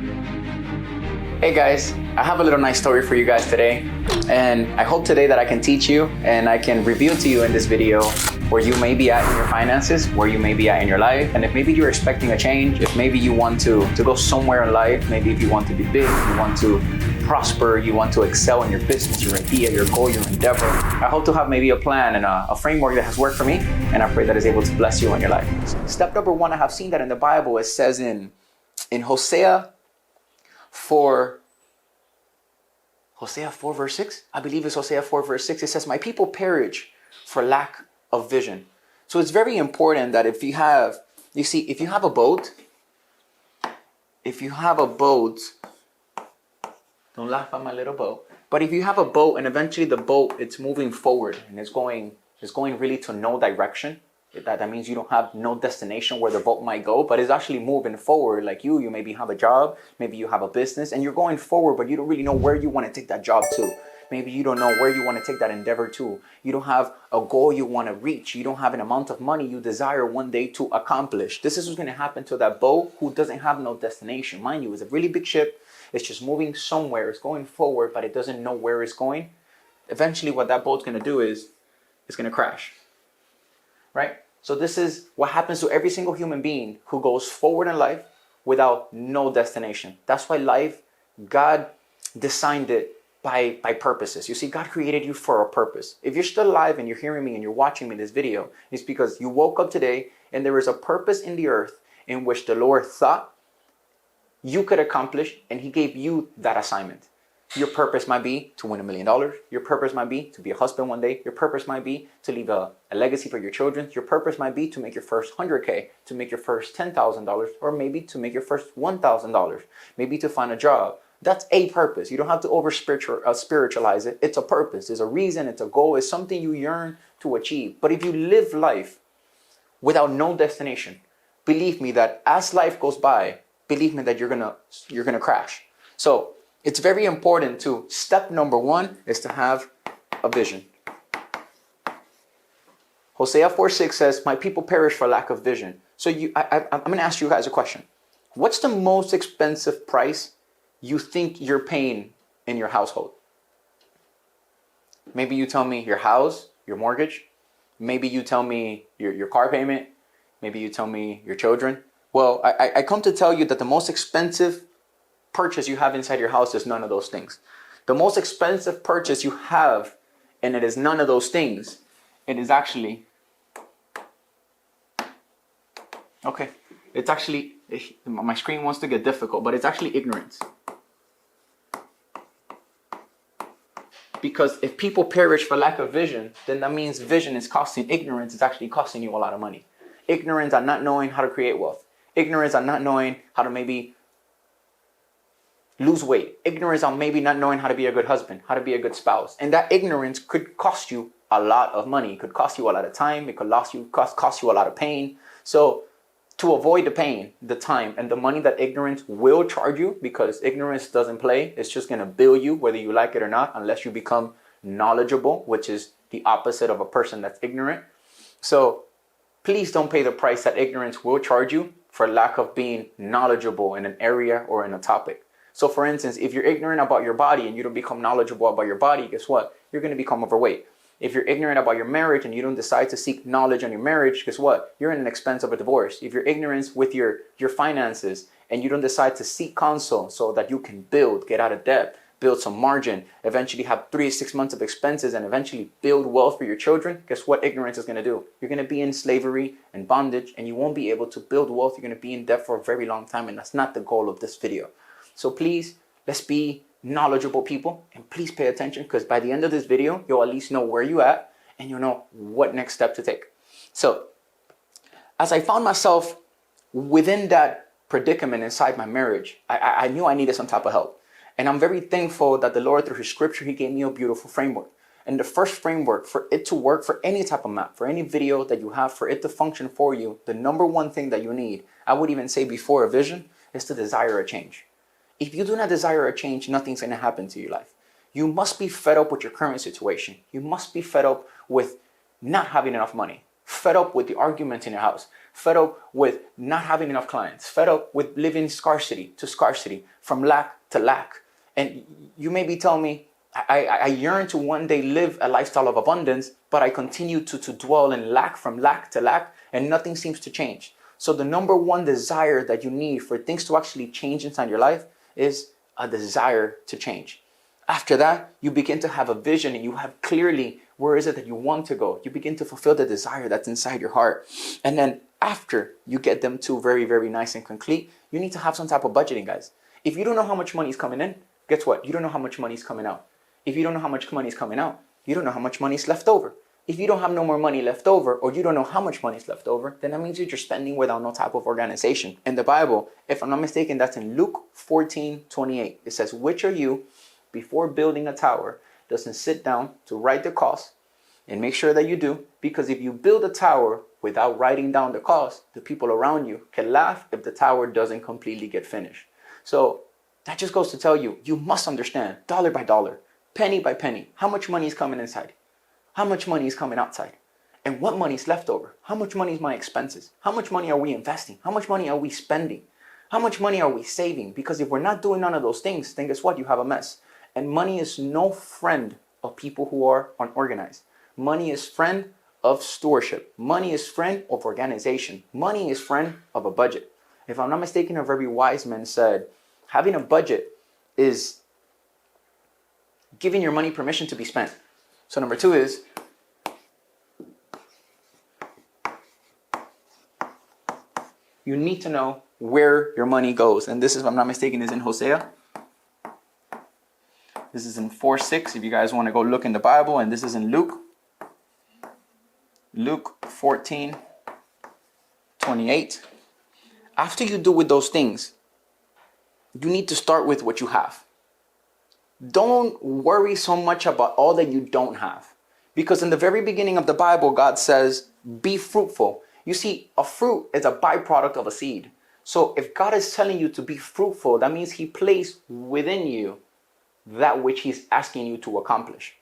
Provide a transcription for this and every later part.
Hey guys, I have a little nice story for you guys today, and I hope today that I can teach you and I can reveal to you in this video where you may be at in your finances, where you may be at in your life, and if maybe you're expecting a change, if maybe you want to go somewhere in life, maybe if you want to be big, you want to prosper, you want to excel in your business, your idea, your goal, your endeavor. I hope to have maybe a plan and a framework that has worked for me, and I pray that is able to bless you in your life. Step number one, I have seen that in the Bible. It says in Hosea 4 verse 6, I believe it's Hosea 4 verse 6. It says, my people perish for lack of vision. So it's very important that if you have a boat, don't laugh at my little boat, but if you have a boat and eventually the boat, it's moving forward and it's going really to no direction, that means you don't have no destination where the boat might go, but it's actually moving forward. Like you maybe have a job, maybe you have a business, and you're going forward, but you don't really know where you want to take that job to. Maybe you don't know where you want to take that endeavor to. You don't have a goal you want to reach. You don't have an amount of money you desire one day to accomplish. This is what's going to happen to that boat who doesn't have no destination. Mind you, it's a really big ship. It's just moving somewhere. It's going forward, but it doesn't know where it's going. Eventually, what that boat's going to do is it's going to crash, right? So this is what happens to every single human being who goes forward in life without no destination. That's why life, God designed it by purposes. You see, God created you for a purpose. If you're still alive and you're hearing me and you're watching me in this video, it's because you woke up today and there is a purpose in the earth in which the Lord thought you could accomplish, and He gave you that assignment. Your purpose might be to win $1 million. Your purpose might be to be a husband one day. Your purpose might be to leave a legacy for your children. Your purpose might be to make your first $100K, to make your first $10,000, or maybe to make your first $1,000, maybe to find a job. That's a purpose. You don't have to spiritualize it. It's a purpose. It's a reason. It's a goal. It's something you yearn to achieve. But if you live life without no destination, believe me that as life goes by, believe me that you're gonna crash. So it's very important to, step number one is to have a vision. Hosea 4:6 says, my people perish for lack of vision. So I'm going to ask you guys a question. What's the most expensive price you think you're paying in your household? Maybe you tell me your house, your mortgage. Maybe you tell me your car payment. Maybe you tell me your children. Well, I come to tell you that the most expensive purchase you have inside your house is none of those things. The most expensive purchase you have, and it is none of those things, it is actually, okay, it's actually, my screen wants to get difficult, but it's actually ignorance. Because if people perish for lack of vision, then that means vision is costing, ignorance is actually costing you a lot of money. Ignorance on not knowing how to create wealth. Ignorance on not knowing how to maybe lose weight. Ignorance on maybe not knowing how to be a good husband, how to be a good spouse. And that ignorance could cost you a lot of money. It could cost you a lot of time. It could cost you a lot of pain. So to avoid the pain, the time, and the money that ignorance will charge you, because ignorance doesn't play, it's just going to bill you whether you like it or not, unless you become knowledgeable, which is the opposite of a person that's ignorant. So please don't pay the price that ignorance will charge you for lack of being knowledgeable in an area or in a topic. So for instance, if you're ignorant about your body and you don't become knowledgeable about your body, guess what? You're going to become overweight. If you're ignorant about your marriage and you don't decide to seek knowledge on your marriage, guess what? You're in an expense of a divorce. If you're ignorant with your finances and you don't decide to seek counsel so that you can get out of debt, build some margin, eventually have 3 to 6 months of expenses, and eventually build wealth for your children, guess what ignorance is going to do? You're going to be in slavery and bondage, and you won't be able to build wealth. You're going to be in debt for a very long time, and that's not the goal of this video. So please, let's be knowledgeable people, and please pay attention, because by the end of this video, you'll at least know where you're at, and you'll know what next step to take. So as I found myself within that predicament inside my marriage, I knew I needed some type of help. And I'm very thankful that the Lord, through His scripture, He gave me a beautiful framework. And the first framework, for it to work, for any type of map, for any video that you have, for it to function for you, the number one thing that you need, I would even say before a vision, is to desire a change. If you do not desire a change, nothing's going to happen to your life. You must be fed up with your current situation. You must be fed up with not having enough money. fed up with the arguments in your house, fed up with not having enough clients, fed up with living scarcity to scarcity, from lack to lack. And you may be telling me, I yearn to one day live a lifestyle of abundance, but I continue to dwell in lack, from lack to lack, and nothing seems to change. So the number one desire that you need for things to actually change inside your life is a desire to change. After that, you begin to have a vision and you have clearly where is it that you want to go. You begin to fulfill the desire that's inside your heart. And then after you get them two very, very nice and complete, you need to have some type of budgeting, guys. If you don't know how much money is coming in, guess what? You don't know how much money is coming out. If you don't know how much money is coming out, you don't know how much money is left over. If you don't have no more money left over, or you don't know how much money is left over, then that means you're just spending without no type of organization. In the Bible, if I'm not mistaken, that's in Luke 14:28. It says, which are you, before building a tower, doesn't sit down to write the cost and make sure that you do, because if you build a tower without writing down the cost, the people around you can laugh if the tower doesn't completely get finished. So that just goes to tell you, you must understand dollar by dollar, penny by penny, how much money is coming inside, how much money is coming outside, and what money is left over. How much money is my expenses? How much money are we investing? How much money are we spending? How much money are we saving? Because if we're not doing none of those things, then guess what? You have a mess. And money is no friend of people who are unorganized. Money is friend of stewardship. Money is friend of organization. Money is friend of a budget. If I'm not mistaken, a very wise man said, having a budget is giving your money permission to be spent. So number two is, you need to know where your money goes. And this is, if I'm not mistaken, is in Hosea. This is in 4:6 if you guys want to go look in the Bible. And this is in Luke 14:28. After you do with those things, you need to start with what you have. Don't worry so much about all that you don't have. Because in the very beginning of the Bible, God says, be fruitful. You see, a fruit is a byproduct of a seed. So if God is telling you to be fruitful, that means He placed within you that which He's asking you to accomplish.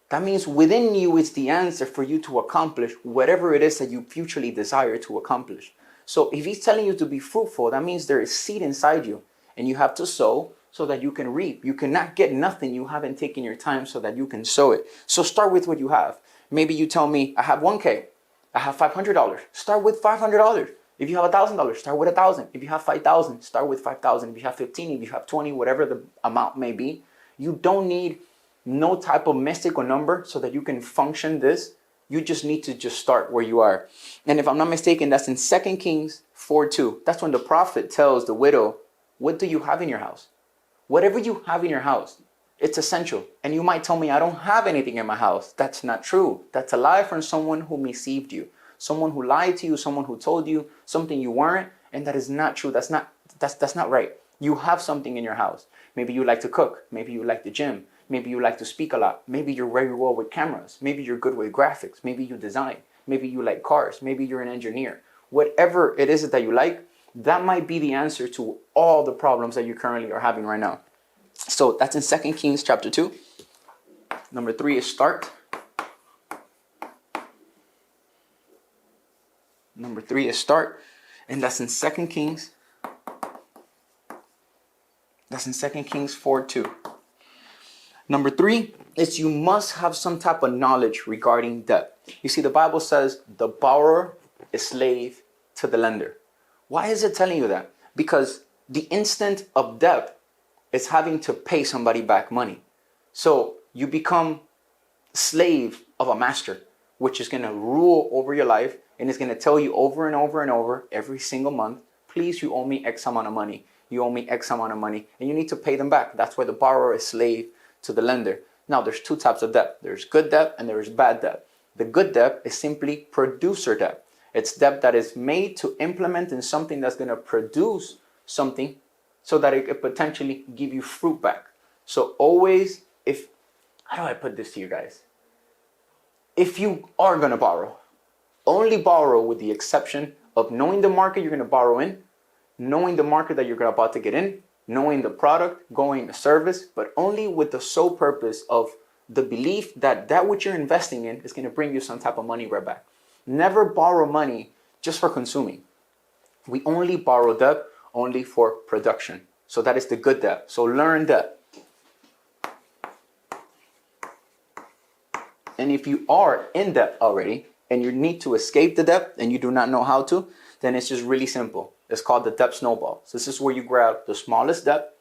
That means within you is the answer for you to accomplish whatever it is that you futurely desire to accomplish. So if He's telling you to be fruitful, that means there is seed inside you and you have to sow so that you can reap. You cannot get nothing you haven't taken your time so that you can sow it. So start with what you have. Maybe you tell me, I have $1,000. I have $500. Start with $500. If you have $1,000, start with 1,000. If you have 5,000, start with 5,000. If you have 15, if you have 20, whatever the amount may be, you don't need no type of mystical number so that you can function this. You just need to just start where you are. And if I'm not mistaken, that's in 2 Kings 4:2. That's when the prophet tells the widow, what do you have in your house? Whatever you have in your house, it's essential. And you might tell me, I don't have anything in my house. That's not true. That's a lie from someone who deceived you. Someone who lied to you, someone who told you something you weren't, and that is not true. That's not right. You have something in your house. Maybe you like to cook. Maybe you like the gym. Maybe you like to speak a lot. Maybe you're very well with cameras. Maybe you're good with graphics. Maybe you design. Maybe you like cars. Maybe you're an engineer. Whatever it is that you like, that might be the answer to all the problems that you currently are having right now. So that's in 2 Kings chapter 2. Number 3 is start. Number 3 is start. And that's in 2 Kings. That's in 2 Kings 4:2. Number 3 is you must have some type of knowledge regarding debt. You see, the Bible says the borrower is slave to the lender. Why is it telling you that? Because the instant of debt is having to pay somebody back money. So you become slave of a master, which is going to rule over your life and is going to tell you over and over and over every single month, please, you owe me X amount of money. You owe me X amount of money and you need to pay them back. That's why the borrower is slave to the lender. Now, there's two types of debt. There's good debt and there's bad debt. The good debt is simply producer debt. It's debt that is made to implement in something that's going to produce something so that it could potentially give you fruit back. So always, how do I put this to you guys? If you are going to borrow, only borrow with the exception of knowing the market you're going to borrow in, knowing the market that you're about to get in, knowing the product, going the service, but only with the sole purpose of the belief that that which you're investing in is going to bring you some type of money right back. never borrow money just for consuming. We only borrow debt only for production. So that is the good debt. So learn debt. And if you are in debt already and you need to escape the debt and you do not know how to, then it's just really simple. It's called the debt snowball. So this is where you grab the smallest debt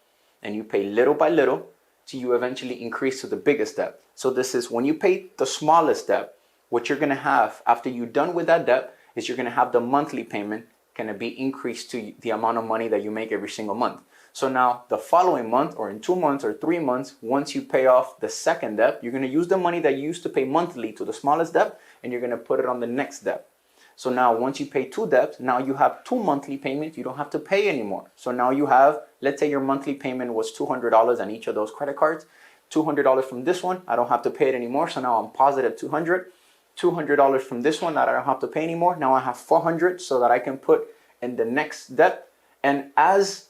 and you pay little by little till you eventually increase to the biggest debt. So this is when you pay the smallest debt, what you're going to have after you're done with that debt is you're going to have the monthly payment going to be increased to the amount of money that you make every single month. So now the following month or in 2 months or 3 months, once you pay off the second debt, you're going to use the money that you used to pay monthly to the smallest debt and you're going to put it on the next debt. So now once you pay 2 debts, now you have 2 monthly payments. You don't have to pay anymore. So now you have, let's say your monthly payment was $200 on each of those credit cards. $200 from this one, I don't have to pay it anymore. So now I'm positive $200. $200 from this one that I don't have to pay anymore. Now I have $400 so that I can put in the next debt. And as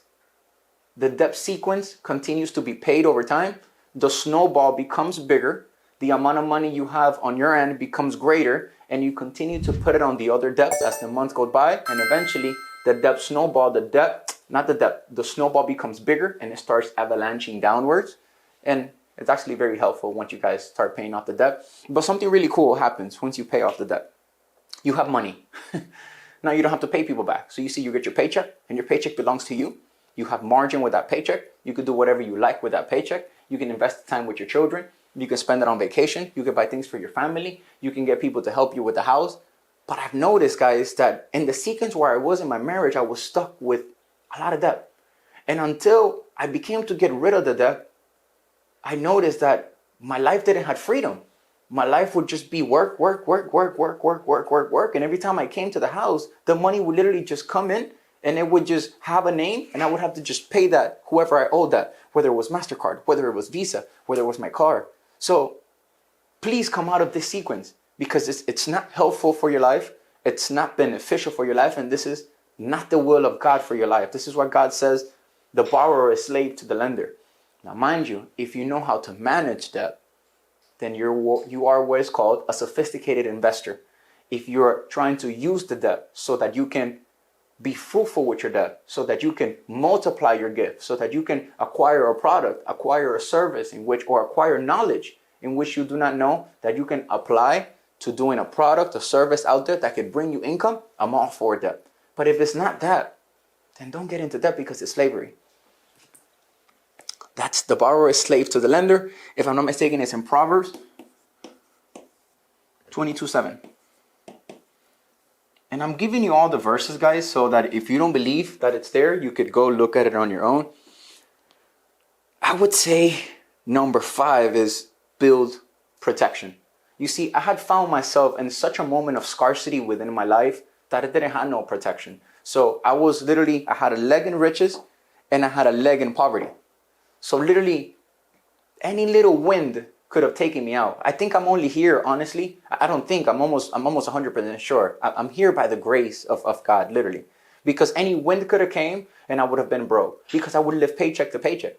the debt sequence continues to be paid over time, the snowball becomes bigger. The amount of money you have on your end becomes greater, and you continue to put it on the other debts as the months go by, and eventually the debt snowball, the snowball becomes bigger and it starts avalanching downwards. And it's actually very helpful once you guys start paying off the debt. But something really cool happens once you pay off the debt. You have money. Now you don't have to pay people back. So you see, you get your paycheck and your paycheck belongs to you. You have margin with that paycheck. You can do whatever you like with that paycheck. You can invest time with your children. You can spend it on vacation. You can buy things for your family. You can get people to help you with the house. But I've noticed, guys, that in the sequence where I was in my marriage, I was stuck with a lot of debt. And until I began to get rid of the debt, I noticed that my life didn't have freedom. My life would just be work, work, work, work, work, work, work, work, work. And every time I came to the house, the money would literally just come in and it would just have a name and I would have to just pay that, whoever I owed that, whether it was MasterCard, whether it was Visa, whether it was my car. So please come out of this sequence because it's not helpful for your life. It's not beneficial for your life. And this is not the will of God for your life. This is what God says, the borrower is slave to the lender. Now, mind you, if you know how to manage debt, then you are what is called a sophisticated investor. If you're trying to use the debt so that you can be fruitful with your debt, so that you can multiply your gift, so that you can acquire a product, acquire a service or acquire knowledge in which you do not know, that you can apply to doing a product, a service out there that can bring you income, I'm all for that. But if it's not that, then don't get into debt because it's slavery. That's the borrower is slave to the lender. If I'm not mistaken, it's in Proverbs 22:7. And I'm giving you all the verses, guys, so that if you don't believe that it's there, you could go look at it on your own. I would say number 5 is build protection. You see, I had found myself in such a moment of scarcity within my life that I didn't have no protection. So I had a leg in riches and I had a leg in poverty. So literally, any little wind could have taken me out. I think I'm only here, honestly. I'm almost 100% sure. I'm here by the grace of God, literally. Because any wind could have came and I would have been broke. Because I would live paycheck to paycheck.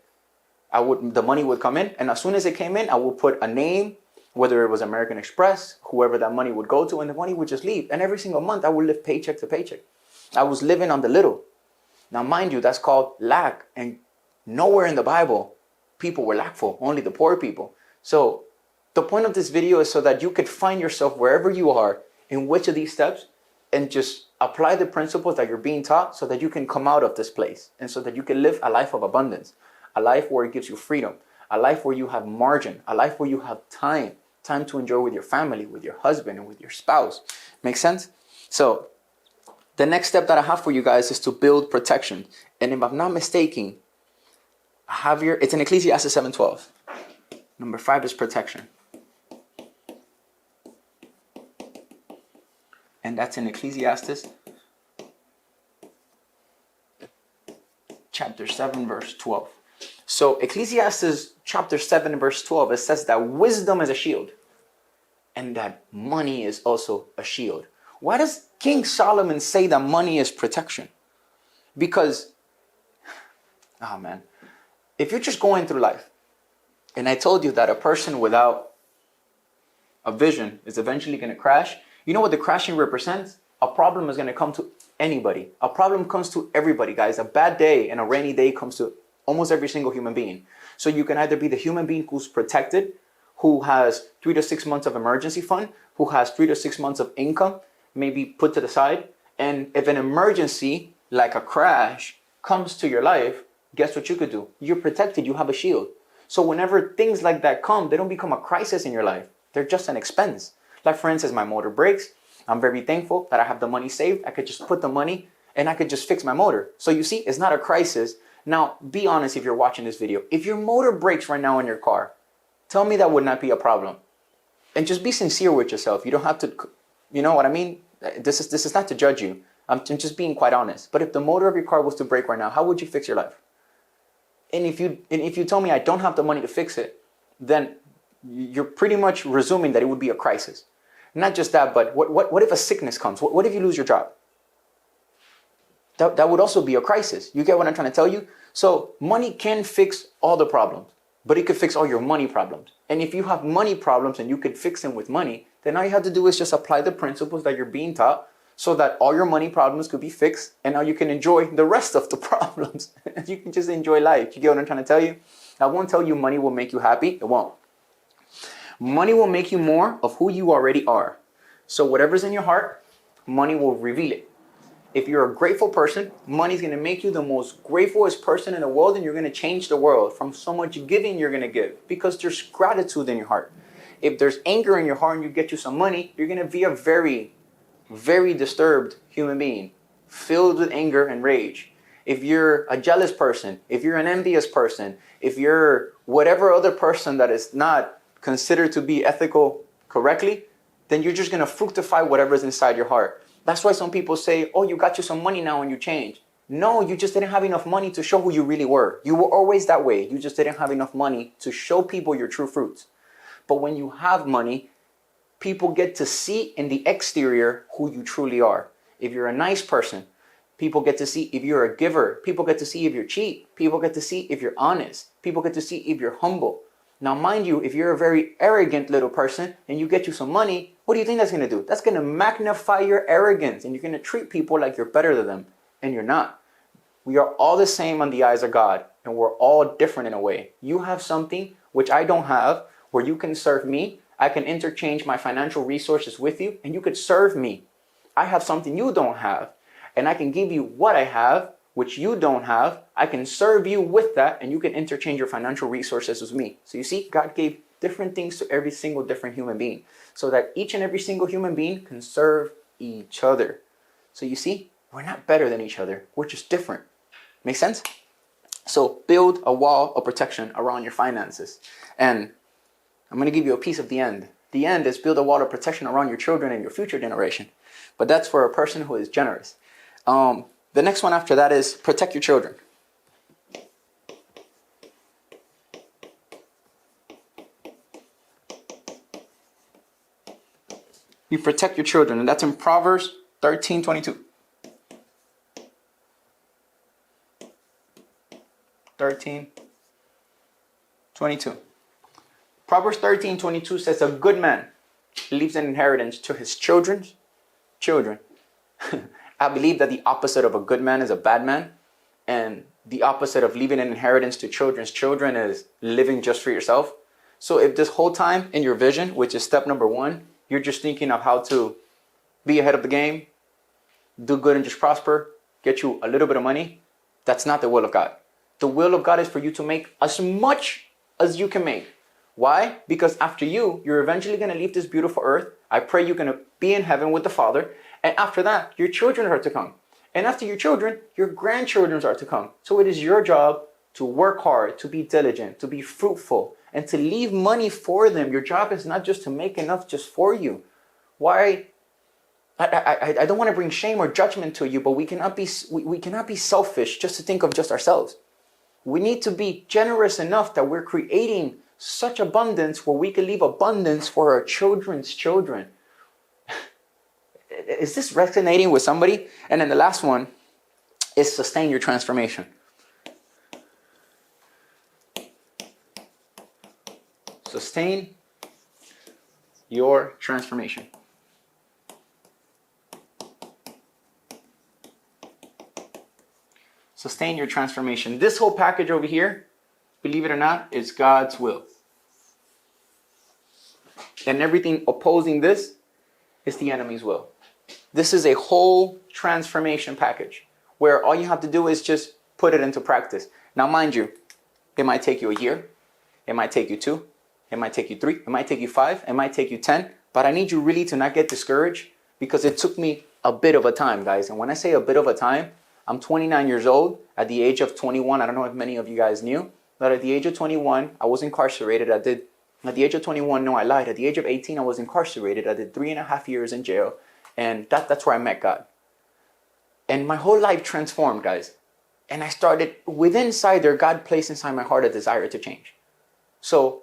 The money would come in, and as soon as it came in, I would put a name, whether it was American Express, whoever that money would go to, and the money would just leave. And every single month, I would live paycheck to paycheck. I was living on the little. Now, mind you, that's called lack. And nowhere in the Bible, people were lackful, only the poor people. So the point of this video is so that you could find yourself wherever you are in which of these steps and just apply the principles that you're being taught so that you can come out of this place and so that you can live a life of abundance, a life where it gives you freedom, a life where you have margin, a life where you have time to enjoy with your family, with your husband, and with your spouse. Make sense? So the next step that I have for you guys is to build protection. And if I'm not mistaken, I have here, it's in Ecclesiastes 7:12. Number 5 is protection. And that's in Ecclesiastes chapter 7, verse 12. So Ecclesiastes chapter 7, verse 12, it says that wisdom is a shield and that money is also a shield. Why does King Solomon say that money is protection? Because, if you're just going through life, and I told you that a person without a vision is eventually going to crash, You know what the crashing represents? A problem is going to come to anybody. A problem comes to everybody, guys. A bad day and a rainy day comes to almost every single human being. So you can either be the human being who's protected, who has 3 to 6 months of emergency fund, who has 3 to 6 months of income, maybe put to the side. And if an emergency, like a crash, comes to your life, guess what you could do? You're protected, you have a shield. So whenever things like that come, they don't become a crisis in your life. They're just an expense. Like for instance, my motor breaks. I'm very thankful that I have the money saved. I could just put the money and I could just fix my motor. So you see, it's not a crisis. Now, be honest if you're watching this video. If your motor breaks right now in your car, tell me that would not be a problem. And just be sincere with yourself. You don't have to, you know what I mean? This is not to judge you. I'm just being quite honest. But if the motor of your car was to break right now, how would you fix your life? And if you tell me I don't have the money to fix it, then you're pretty much resuming that it would be a crisis. Not just that, but what if a sickness comes? What if you lose your job? That would also be a crisis. You get what I'm trying to tell you? So money can fix all the problems, but it could fix all your money problems. And if you have money problems and you could fix them with money, then all you have to do is just apply the principles that you're being taught so that all your money problems could be fixed, and now you can enjoy the rest of the problems. You can just enjoy life. You get what I'm trying to tell you? I won't tell you money will make you happy. It won't. Money will make you more of who you already are. So whatever's in your heart, money will reveal it. If you're a grateful person, money's going to make you the most gratefulest person in the world, and you're going to change the world. From so much giving you're going to give, because there's gratitude in your heart. If there's anger in your heart and you get you some money, you're going to be a very, very disturbed human being, filled with anger and rage. If you're a jealous person, if you're an envious person, if you're whatever other person that is not considered to be ethical correctly, then you're just going to fructify whatever's inside your heart. That's why some people say, oh, you got you some money now and you changed. No, you just didn't have enough money to show who you really were. You were always that way. You just didn't have enough money to show people your true fruits. But when you have money, people get to see in the exterior who you truly are. If you're a nice person, people get to see if you're a giver. People get to see if you're cheap. People get to see if you're honest. People get to see if you're humble. Now, mind you, if you're a very arrogant little person and you get you some money, what do you think that's going to do? That's going to magnify your arrogance, and you're going to treat people like you're better than them, and you're not. We are all the same on the eyes of God, and we're all different in a way. You have something which I don't have, where you can serve me. I can interchange my financial resources with you, and you could serve me. I have something you don't have, and I can give you what I have, which you don't have. I can serve you with that, and you can interchange your financial resources with me. So you see, God gave different things to every single different human being, so that each and every single human being can serve each other. So you see, we're not better than each other. We're just different. Make sense? So build a wall of protection around your finances. And I'm going to give you a piece of the end. The end is build a wall of protection around your children and your future generation. But that's for a person who is generous. The next one after that is protect your children. You protect your children, and that's in Proverbs 13:22. 13:22. Proverbs 13:22 says, a good man leaves an inheritance to his children's children. I believe that the opposite of a good man is a bad man, and the opposite of leaving an inheritance to children's children is living just for yourself. So if this whole time in your vision, which is step number 1, you're just thinking of how to be ahead of the game, do good and just prosper, get you a little bit of money, that's not the will of God. The will of God is for you to make as much as you can make. Why? Because after you're eventually going to leave this beautiful earth. I pray you're going to be in heaven with the Father. And after that, your children are to come. And after your children, your grandchildren are to come. So it is your job to work hard, to be diligent, to be fruitful, and to leave money for them. Your job is not just to make enough just for you. Why? I don't want to bring shame or judgment to you, but we cannot be selfish just to think of just ourselves. We need to be generous enough that we're creating such abundance where we can leave abundance for our children's children. Is this resonating with somebody? And then the last one is sustain your transformation. Sustain your transformation. Sustain your transformation. This whole package over here, believe it or not, is God's will. And everything opposing this is the enemy's will. This is a whole transformation package where all you have to do is just put it into practice. Now, mind you, it might take you a year. It might take you 2. It might take you 3. It might take you 5. It might take you 10. But I need you really to not get discouraged, because it took me a bit of a time, guys. And when I say a bit of a time, I'm 29 years old. At the age of 21, I don't know if many of you guys knew, but at the age of 21, I was incarcerated. At the age of 21, no, I lied. At the age of 18, I was incarcerated. I did 3.5 years in jail. And that's where I met God. And my whole life transformed, guys. And I started, within inside there, God placed inside my heart a desire to change. So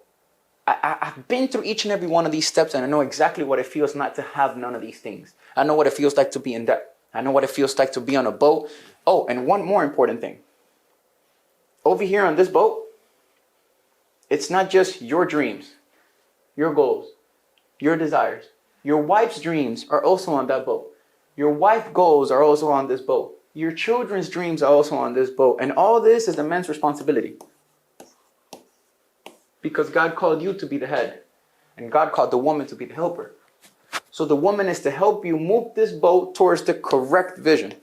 I've been through each and every one of these steps, and I know exactly what it feels not to have none of these things. I know what it feels like to be in debt. I know what it feels like to be on a boat. Oh, and one more important thing. Over here on this boat, it's not just your dreams, your goals, your desires. Your wife's dreams are also on that boat. Your wife's goals are also on this boat. Your children's dreams are also on this boat. And all this is the man's responsibility. Because God called you to be the head. And God called the woman to be the helper. So the woman is to help you move this boat towards the correct vision,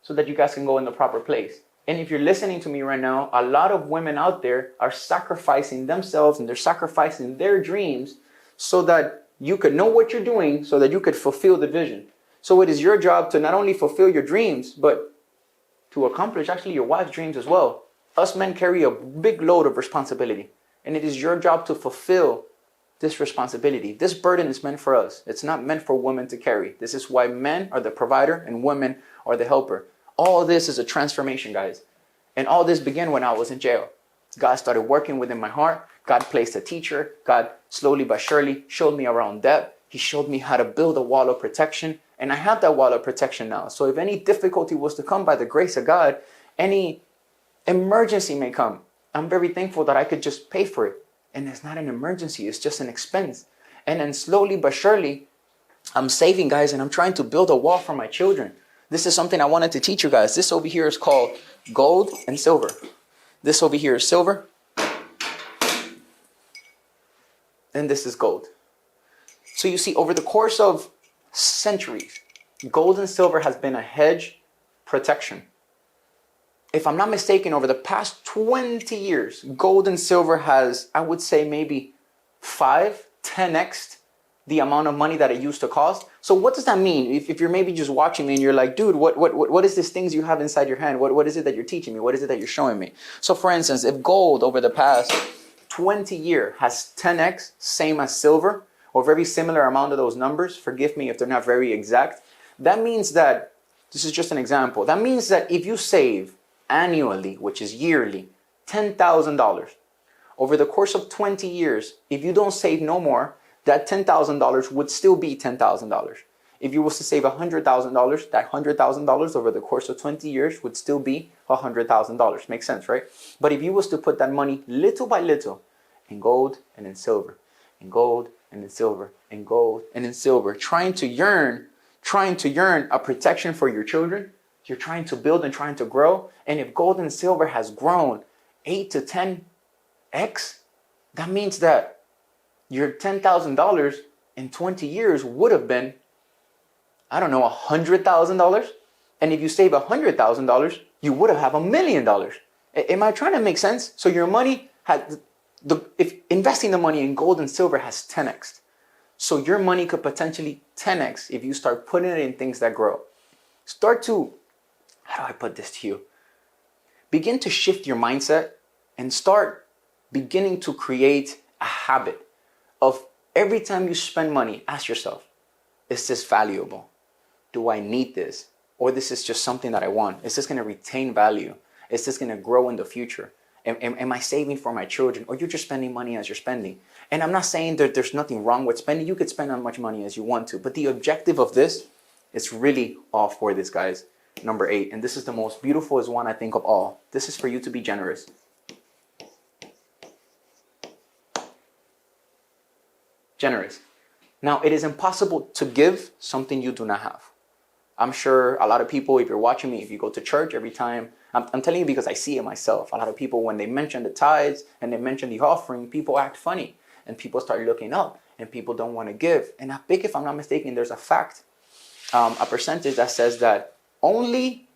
so that you guys can go in the proper place. And if you're listening to me right now, a lot of women out there are sacrificing themselves and they're sacrificing their dreams so that you could know what you're doing, so that you could fulfill the vision. So it is your job to not only fulfill your dreams, but to accomplish actually your wife's dreams as well. Us men carry a big load of responsibility, and it is your job to fulfill this responsibility. This burden is meant for us. It's not meant for women to carry. This is why men are the provider and women are the helper. All this is a transformation, guys. And all this began when I was in jail. God started working within my heart. God placed a teacher. God slowly but surely showed me around debt. He showed me how to build a wall of protection. And I have that wall of protection now. So if any difficulty was to come by the grace of God, any emergency may come, I'm very thankful that I could just pay for it. And it's not an emergency, it's just an expense. And then slowly but surely, I'm saving, guys, and I'm trying to build a wall for my children. This is something I wanted to teach you guys. This over here is called gold and silver. This over here is silver. And this is gold. So you see, over the course of centuries, gold and silver has been a hedge protection. If I'm not mistaken, over the past 20 years, gold and silver has, I would say, maybe 10x the amount of money that it used to cost. So what does that mean? If you're maybe just watching me and you're like, dude, what is this things you have inside your hand? What is it that you're teaching me? What is it that you're showing me? So for instance, if gold over the past 20 years has 10x, same as silver, or very similar amount of those numbers, forgive me if they're not very exact, that means that, this is just an example, that means that if you save annually, which is yearly, $10,000. Over the course of 20 years, if you don't save no more, that $10,000 would still be $10,000. If you was to save $100,000, that $100,000 over the course of 20 years would still be $100,000. Makes sense, right? But if you was to put that money little by little in gold and in silver, in gold and in silver, in gold and in silver, trying to yearn a protection for your children, you're trying to build and trying to grow. And if gold and silver has grown 8 to 10x, that means that your $10,000 in 20 years would have been, I don't know, $100,000. And if you save $100,000, you would have $1 million. Am I trying to make sense? So your money had, if investing the money in gold and silver has 10x. So your money could potentially 10x if you start putting it in things that grow. Start to, how do I put this to you? Begin to shift your mindset and start beginning to create a habit of every time you spend money, ask yourself, is this valuable? Do I need this? Or this is just something that I want? Is this going to retain value? Is this going to grow in the future? Am I saving for my children? Or you're just spending money as you're spending? And I'm not saying that there's nothing wrong with spending. You could spend as much money as you want to. But the objective of this is really all for this, guys. Number 8, and this is the most beautiful one I think of all. This is for you to be generous. Generous. Now, it is impossible to give something you do not have. I'm sure a lot of people, if you're watching me, if you go to church every time, I'm telling you because I see it myself. A lot of people, when they mention the tithes and they mention the offering, people act funny and people start looking up and people don't want to give. And I think, if I'm not mistaken, there's a fact, a percentage that says that only,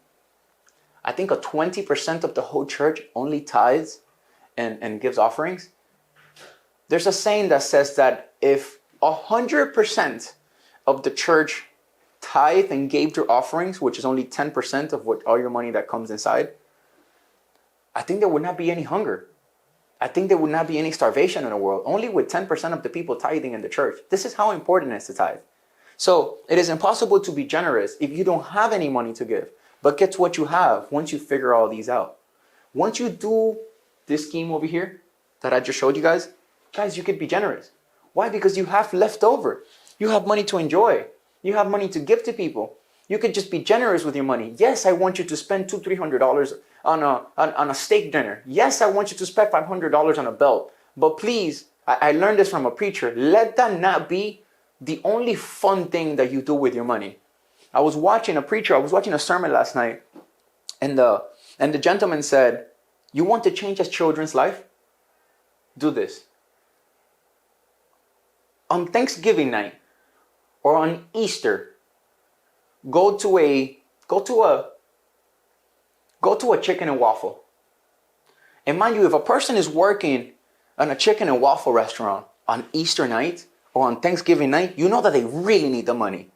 I think, a 20% of the whole church only tithes and gives offerings. There's a saying that says that if 100% of the church tithe and gave their offerings, which is only 10% of what all your money that comes inside, I think there would not be any hunger. I think there would not be any starvation in the world, only with 10% of the people tithing in the church. This is how important it is to tithe. So it is impossible to be generous if you don't have any money to give. But guess what you have once you figure all these out? Once you do this scheme over here that I just showed you guys, you could be generous. Why? Because you have left over. You have money to enjoy. You have money to give to people. You could just be generous with your money. Yes, I want you to spend $200-300 on a steak dinner. Yes, I want you to spend $500 on a belt. But please, I learned this from a preacher. Let that not be the only fun thing that you do with your money. I was watching a sermon last night, and the gentleman said, you want to change a children's life? Do this. On Thanksgiving night or on Easter, go to a chicken and waffle. And mind you, if a person is working on a chicken and waffle restaurant on Easter night or on Thanksgiving night, you know that they really need the money.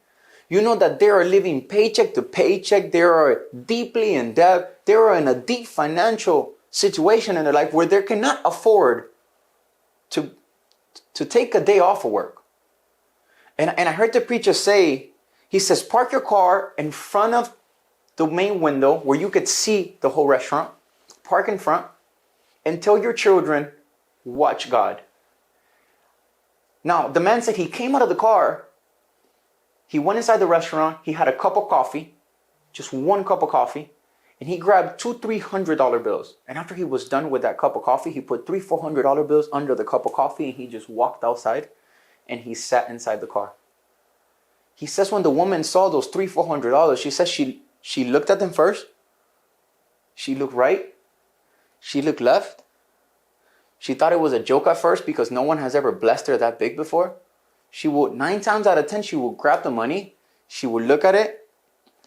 You know that they are living paycheck to paycheck. They are deeply in debt. They are in a deep financial situation in their life where they cannot afford to take a day off of work. And I heard the preacher say, he says, park your car in front of the main window where you could see the whole restaurant. Park in front and tell your children, watch God. Now, the man said he came out of the car. He went inside the restaurant. He had a cup of coffee, just one cup of coffee. And he grabbed $200-300 bills. And after he was done with that cup of coffee, he put $300-400 bills under the cup of coffee. And he just walked outside and he sat inside the car. He says when the woman saw those $300-400, she says she looked at them first. She looked right. She looked left. She thought it was a joke at first because no one has ever blessed her that big before. She would, 9 times out of 10, she would grab the money. She would look at it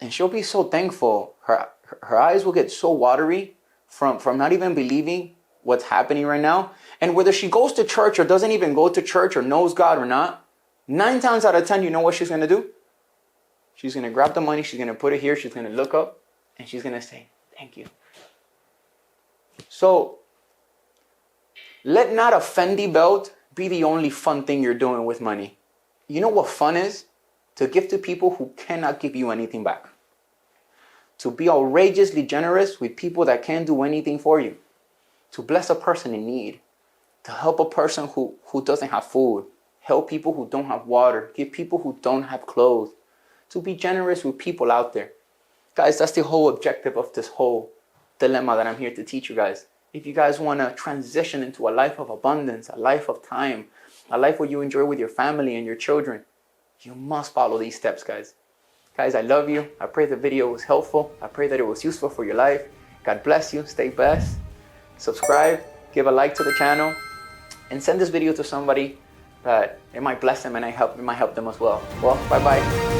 and she'll be so thankful. Her eyes will get so watery from not even believing what's happening right now. And whether she goes to church or doesn't even go to church or knows God or not, 9 times out of 10, you know what she's going to do? She's going to grab the money. She's going to put it here. She's going to look up and she's going to say, thank you. So let not a Fendi belt be the only fun thing you're doing with money. You know what fun is? To give to people who cannot give you anything back. To be outrageously generous with people that can't do anything for you. To bless a person in need. To help a person who doesn't have food. Help people who don't have water. Give people who don't have clothes. To be generous with people out there. Guys, that's the whole objective of this whole dilemma that I'm here to teach you guys. If you guys want to transition into a life of abundance, a life of time, a life where you enjoy with your family and your children, you must follow these steps, guys. Guys, I love you. I pray the video was helpful. I pray that it was useful for your life. God bless you. Stay blessed. Subscribe. Give a like to the channel. And send this video to somebody that it might bless them and it might help them as well. Well, bye-bye.